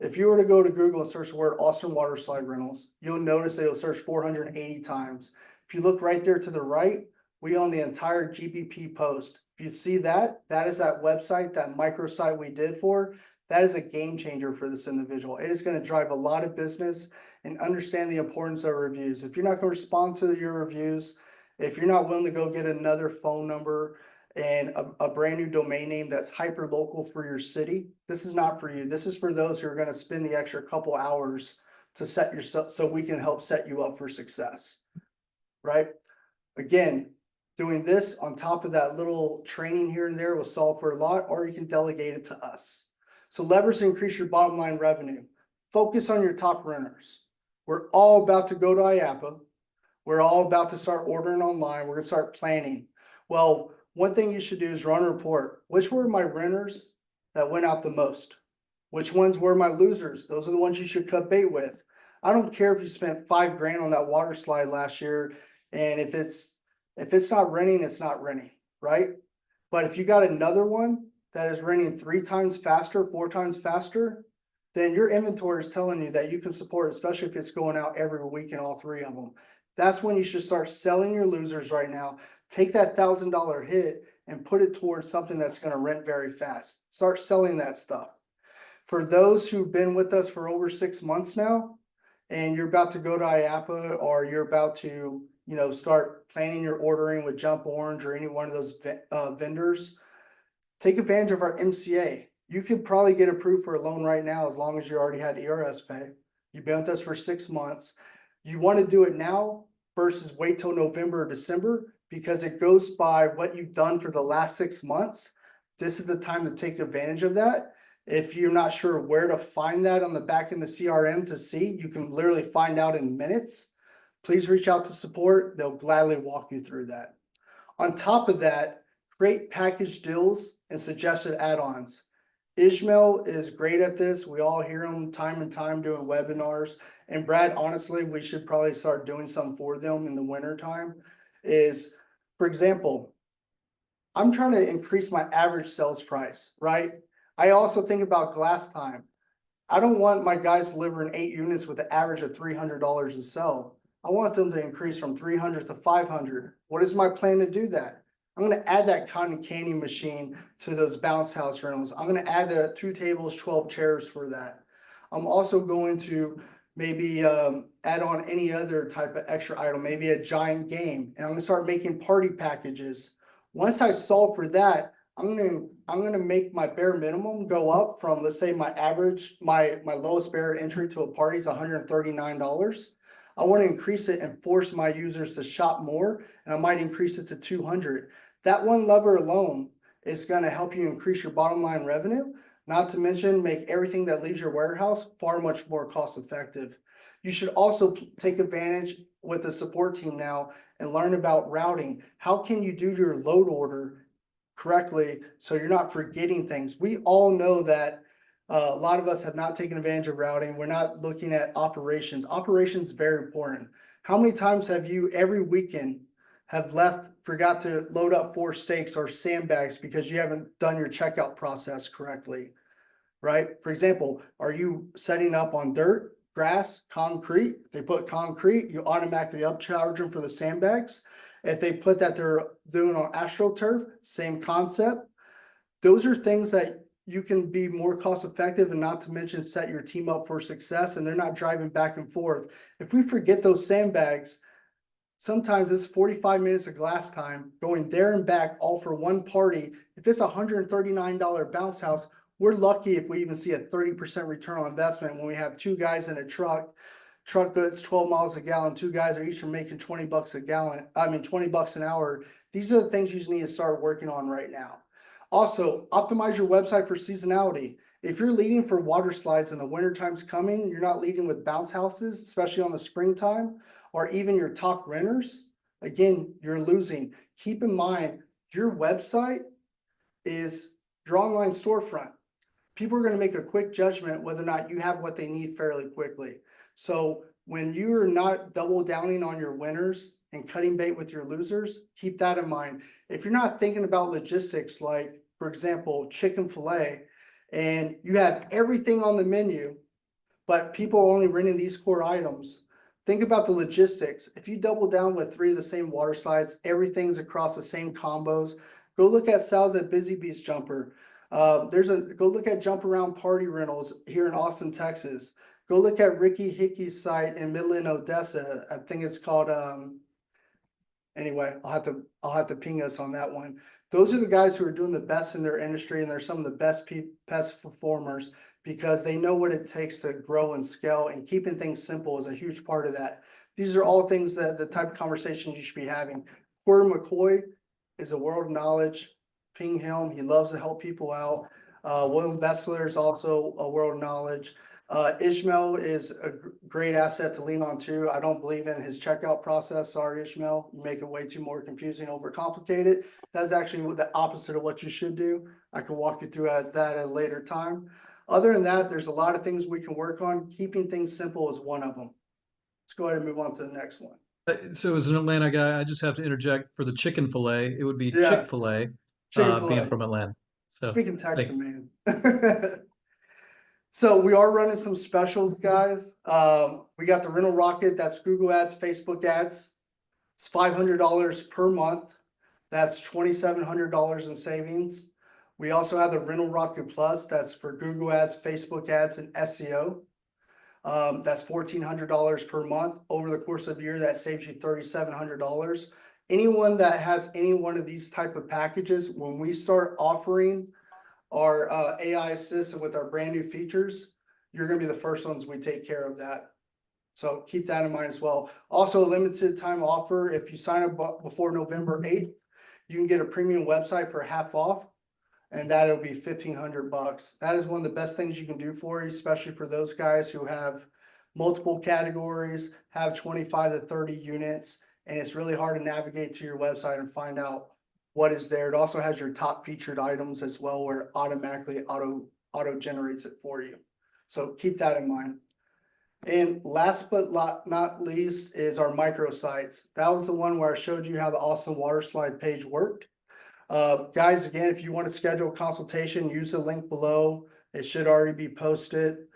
If you were to go to Google and search the word Austin Water Slide Rentals, you'll notice that it'll search 480 times. If you look right there to the right, we own the entire GBP post. If you see that, that is that website, that microsite we did for. that is a game changer for this individual. It is going to drive a lot of business and understand the importance of reviews. If you're not going to respond to your reviews, if you're not willing to go get another phone number and a brand new domain name that's hyper local for your city, this is not for you. This is for those who are going to spend the extra couple hours to set yourself, so we can help set you up for success, right? Again, doing this on top of that little training here and there will solve for a lot, or you can delegate it to us. So leverage to increase your bottom line revenue. Focus on your top renters. We're all about to go to IAPA. We're all about to start ordering online. We're gonna start planning. Well, one thing you should do is run a report. Which were my renters that went out the most? Which ones were my losers? Those are the ones you should cut bait with. I don't care if you spent $5,000 on that water slide last year, and if it's not renting, it's not renting, right? But if you got another one that is renting 3 times faster, 4 times faster, then your inventory is telling you that you can support, especially if it's going out every week in all 3 of them. That's when you should start selling your losers right now. Take that $1,000 hit and put it towards something that's going to rent very fast. Start selling that stuff. For those who've been with us for over 6 months now, and you're about to go to IAPA, or you're about to, start planning your ordering with Jump Orange or any one of those vendors, take advantage of our MCA. You could probably get approved for a loan right now as long as you already had ERS pay. You've been with us for 6 months. You want to do it now versus wait till November or December, because it goes by what you've done for the last 6 months. This is the time to take advantage of that. If you're not sure where to find that on the back end of the CRM to see, you can literally find out in minutes. Please reach out to support. They'll gladly walk you through that. On top of that, create package deals and suggested add-ons. Ishmael is great at this. We all hear him time and time doing webinars. And Brad, honestly, we should probably start doing something for them in the winter time. Is, for example, I'm trying to increase my average sales price, right? I also think about glass time. I don't want my guys delivering 8 units with an average of $300 to sell. I want them to increase from 300 to 500. What is my plan to do that? I'm going to add that cotton candy machine to those bounce house rentals. I'm going to add the 2 tables, 12 chairs for that. I'm also going to maybe add on any other type of extra item, maybe a giant game, and I'm going to start making party packages. Once I solve for that, I'm gonna make my bare minimum go up from, let's say, my average, my lowest barrier entry to a party is $139. I want to increase it and force my users to shop more, and I might increase it to 200. That one lever alone is going to help you increase your bottom line revenue, not to mention make everything that leaves your warehouse far much more cost effective. You should also take advantage with the support team now and learn about routing. How can you do your load order correctly so you're not forgetting things? We all know that a lot of us have not taken advantage of routing. We're not looking at operations. Operations is very important. How many times have you every weekend forgot to load up 4 steaks or sandbags because you haven't done your checkout process correctly, right? For example, are you setting up on dirt, grass, concrete? If they put concrete, you automatically upcharge them for the sandbags. If they put that they're doing on AstroTurf, same concept. Those are things that you can be more cost effective, and not to mention set your team up for success, and they're not driving back and forth. If we forget those sandbags, sometimes it's 45 minutes of glass time going there and back all for one party. If it's $139 bounce house, we're lucky if we even see a 30% return on investment when we have 2 guys in a truck goods 12 miles a gallon. 2 guys are each making 20 bucks a gallon. 20 bucks an hour. These are the things you need to start working on right now. Also, optimize your website for seasonality. If you're leading for water slides and the winter time's coming, you're not leading with bounce houses, especially on the springtime, or even your top renters, again, you're losing. Keep in mind, your website is your online storefront. People are going to make a quick judgment whether or not you have what they need fairly quickly. So when you are not double downing on your winners and cutting bait with your losers, keep that in mind. If you're not thinking about logistics, like, for example, chicken fillet, and you have everything on the menu, but people are only renting these core items, think about the logistics. If you double down with 3 of the same water slides, everything's across the same combos. Go look at sales at Busy Beast Jumper. Go look at Jump Around Party Rentals here in Austin, Texas. Go look at Ricky Hickey's site in Midland, Odessa. I think it's called, anyway, I'll have to ping us on that one. Those are the guys who are doing the best in their industry, and they're some of the best performers because they know what it takes to grow and scale, and keeping things simple is a huge part of that. These are all things that the type of conversations you should be having. Corey McCoy is a world of knowledge. Ping him. He loves to help people out. William Vessler is also a world of knowledge. Ishmael is a great asset to lean on too. I don't believe in his checkout process. Sorry, Ishmael. You make it way too more confusing, overcomplicated. That's actually the opposite of what you should do. I can walk you through that at a later time. Other than that, there's a lot of things we can work on. Keeping things simple is one of them. Let's go ahead and move on to the next one. So as an Atlanta guy, I just have to interject for the chicken fillet. It would be Yeah. Chick-fil-A, Chick-fil-A. being from Atlanta. So Speaking Texan, man. So we are running some specials, guys. We got the Rental Rocket. That's Google Ads, Facebook Ads. It's $500 per month. That's $2,700 in savings. We also have the Rental Rocket Plus. That's for Google Ads, Facebook Ads, and SEO. That's $1,400 per month. Over the course of a year, that saves you $3,700. Anyone that has any one of these type of packages, when we start offering our AI assistant with our brand new features, you're going to be the first ones we take care of that. So keep that in mind as well. Also, a limited time offer. If you sign up before November 8th, you can get a premium website for half off, and that'll be $1,500. That is one of the best things you can do for you, especially for those guys who have multiple categories, have 25 to 30 units, and it's really hard to navigate to your website and find out what is there. It also has your top featured items as well, where it automatically auto generates it for you. So keep that in mind. And last but not least is our microsites. That was the one where I showed you how the Austin Waterslide page worked. Guys, again, if you want to schedule a consultation, use the link below. It should already be posted.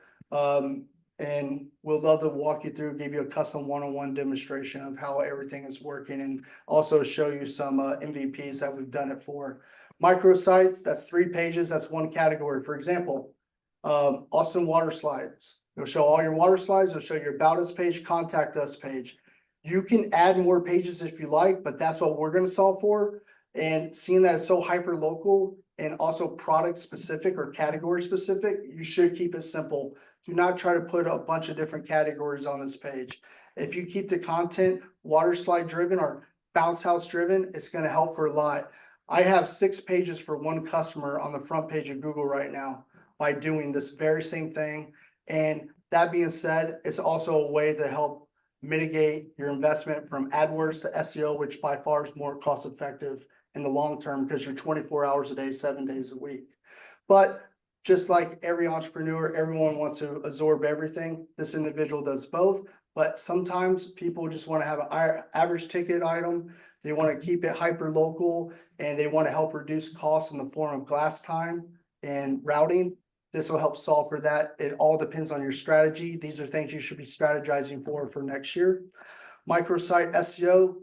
And we'll love to walk you through, give you a custom one-on-one demonstration of how everything is working, and also show you some MVPs that we've done it for. Microsites, that's 3 pages. That's one category. For example, Austin Water Slides. It'll show all your water slides. It'll show your About Us page, Contact Us page. You can add more pages if you like, but that's what we're going to solve for. And seeing that it's so hyper local and also product specific or category specific, you should keep it simple. Do not try to put a bunch of different categories on this page. If you keep the content water slide driven or bounce house driven, it's going to help for a lot. I have 6 pages for one customer on the front page of Google right now by doing this very same thing. And that being said, it's also a way to help mitigate your investment from AdWords to SEO, which by far is more cost effective in the long term because you're 24 hours a day, 7 days a week. But just like every entrepreneur, everyone wants to absorb everything. This individual does both, but sometimes people just want to have an average ticket item. They want to keep it hyper local, and they want to help reduce costs in the form of glass time and routing. This will help solve for that. It all depends on your strategy. These are things you should be strategizing for next year. Microsite SEO,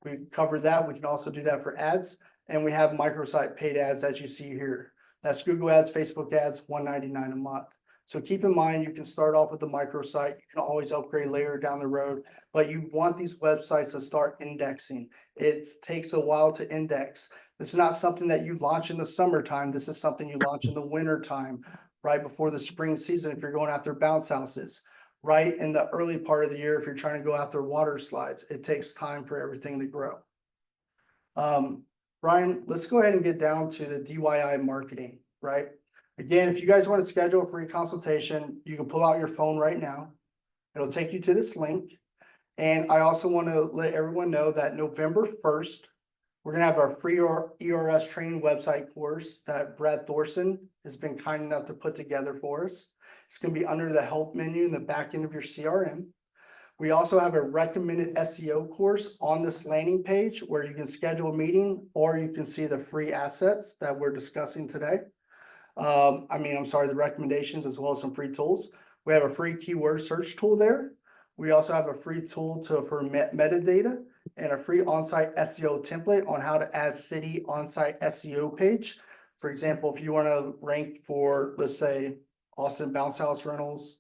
we covered that. We can also do that for ads. And we have microsite paid ads, as you see here. That's Google Ads, Facebook Ads, $199 a month. So keep in mind, you can start off with the microsite. You can always upgrade later down the road, but you want these websites to start indexing. It takes a while to index. This is not something that you launch in the summertime. This is something you launch in the winter time, right before the spring season if you're going after bounce houses. Right in the early part of the year if you're trying to go after water slides. It takes time for everything to grow. Brian, let's go ahead and get down to the DIY marketing, right? Again, if you guys want to schedule a free consultation, you can pull out your phone right now. It'll take you to this link. And I also want to let everyone know that November 1st, we're going to have our free ERS training website course that Brad Thorson has been kind enough to put together for us. It's going to be under the help menu in the back end of your CRM. We also have a recommended SEO course on this landing page where you can schedule a meeting or you can see the free assets that we're discussing today. The recommendations as well as some free tools. We have a free keyword search tool there. We also have a free tool for metadata and a free on-site SEO template on how to add city on-site SEO page For example, if you want to rank for, let's say, Austin Bounce House Rentals,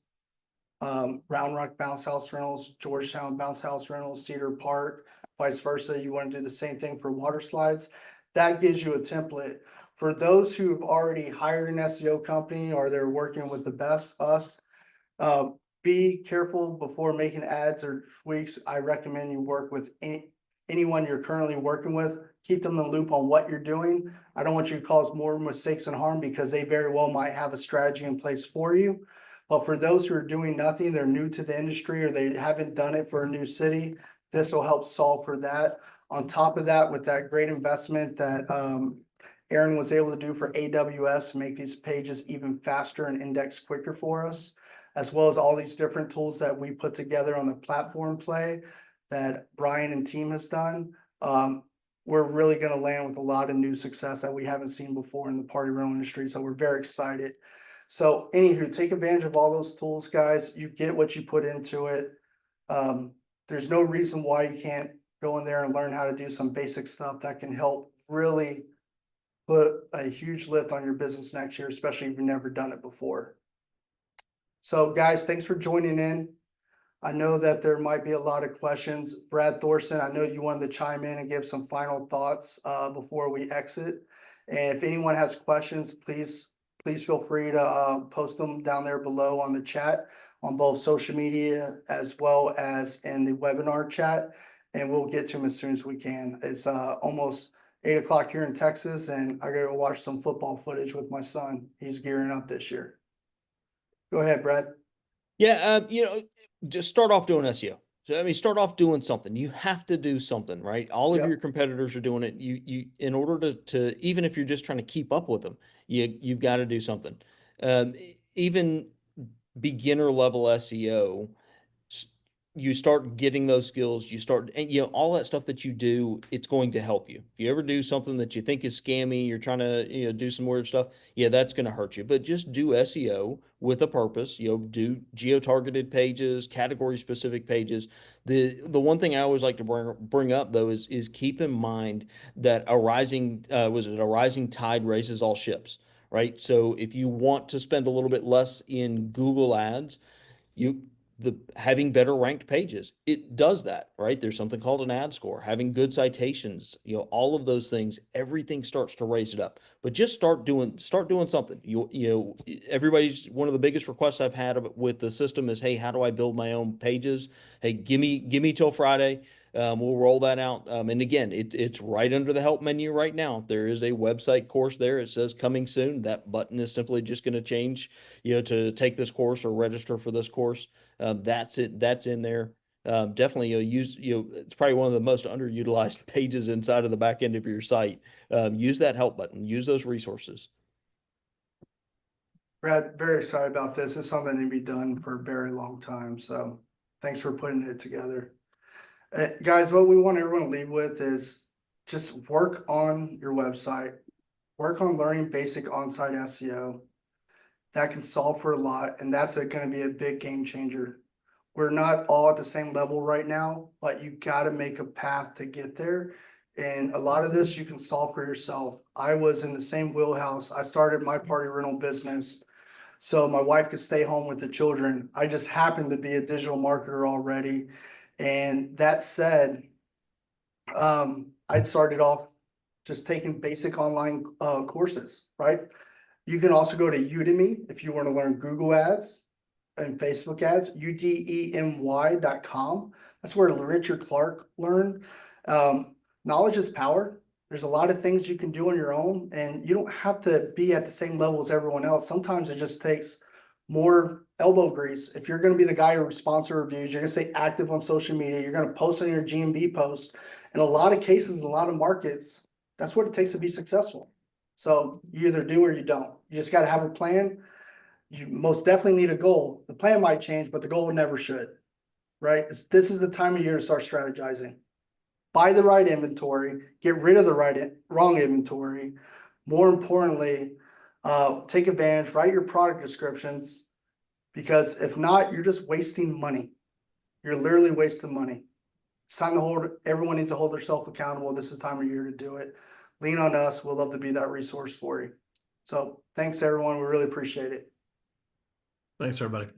Round Rock Bounce House Rentals, Georgetown Bounce House Rentals, Cedar Park, vice versa, you want to do the same thing for water slides, that gives you a template. For those who've already hired an SEO company or they're working with the best, us, be careful before making ads or tweaks. I recommend you work with anyone you're currently working with. Keep them in the loop on what you're doing. I don't want you to cause more mistakes and harm because they very well might have a strategy in place for you. But for those who are doing nothing, they're new to the industry or they haven't done it for a new city, this will help solve for that. On top of that, with that great investment that Aaron was able to do for AWS, make these pages even faster and index quicker for us, as well as all these different tools that we put together on the platform play that Brian and team has done. We're really going to land with a lot of new success that we haven't seen before in the party rental industry. So we're very excited. So anywho, take advantage of all those tools, guys. You get what you put into it. There's no reason why you can't go in there and learn how to do some basic stuff that can help really put a huge lift on your business next year, especially if you've never done it before. So guys, thanks for joining in. I know that there might be a lot of questions. Brad Thorson, I know you wanted to chime in and give some final thoughts before we exit. And if anyone has questions, please feel free to post them down there below on the chat on both social media as well as in the webinar chat. And we'll get to them as soon as we can. It's almost 8 o'clock here in Texas, and I gotta go watch some football footage with my son. He's gearing up this year. Go ahead, Brad. Yeah, just start off doing SEO. So, I mean, start off doing something. You have to do something, right? All of Yep. your competitors are doing it. You in order to even if you're just trying to keep up with them, you've got to do something. Even beginner level SEO, you start getting those skills, you start, and all that stuff that you do, it's going to help you. If you ever do something that you think is scammy, you're trying to, do some weird stuff, that's going to hurt you. But just do SEO with a purpose, do geo-targeted pages, category specific pages. The one thing I always like to bring up though is keep in mind that a rising tide raises all ships, right? So if you want to spend a little bit less in Google ads, having better ranked pages, it does that, right? There's something called an ad score, having good citations, all of those things, everything starts to raise it up. But just start doing something. Everybody's, one of the biggest requests I've had with the system is, hey, how do I build my own pages? Hey, give me till Friday. We'll roll that out. And again, it's right under the help menu right now. There is a website course there. It says coming soon. That button is simply just going to change, to take this course or register for this course. That's it. That's in there. Definitely use, it's probably one of the most underutilized pages inside of the back end of your site. Use that help button, use those resources. Brad, very excited about this. It's something to be done for a very long time. So thanks for putting it together. Guys, what we want everyone to leave with is just work on your website, work on learning basic on-site SEO. That can solve for a lot, and that's going to be a big game changer. We're not all at the same level right now, but you got to make a path to get there. And a lot of this you can solve for yourself. I was in the same wheelhouse. I started my party rental business so my wife could stay home with the children. I just happened to be a digital marketer already. And that said, I'd started off just taking basic online courses, right? You can also go to Udemy if you want to learn Google ads and Facebook ads, udemy.com. That's where Richard Clark learned. Knowledge is power. There's a lot of things you can do on your own, and you don't have to be at the same level as everyone else. Sometimes it just takes more elbow grease. If you're going to be the guy who sponsor reviews, you're going to stay active on social media, you're going to post on your GMB posts. In a lot of cases, in a lot of markets, that's what it takes to be successful. So you either do or you don't. You just got to have a plan. You most definitely need a goal. The plan might change, but the goal never should, right? This is the time of year to start strategizing. Buy the right inventory, get rid of the wrong inventory. More importantly, take advantage, write your product descriptions, because if not, you're just wasting money. You're literally wasting money. It's time to everyone needs to hold themselves accountable. This is the time of year to do it. Lean on us. We'll love to be that resource for you. So thanks, everyone. We really appreciate it. Thanks, everybody.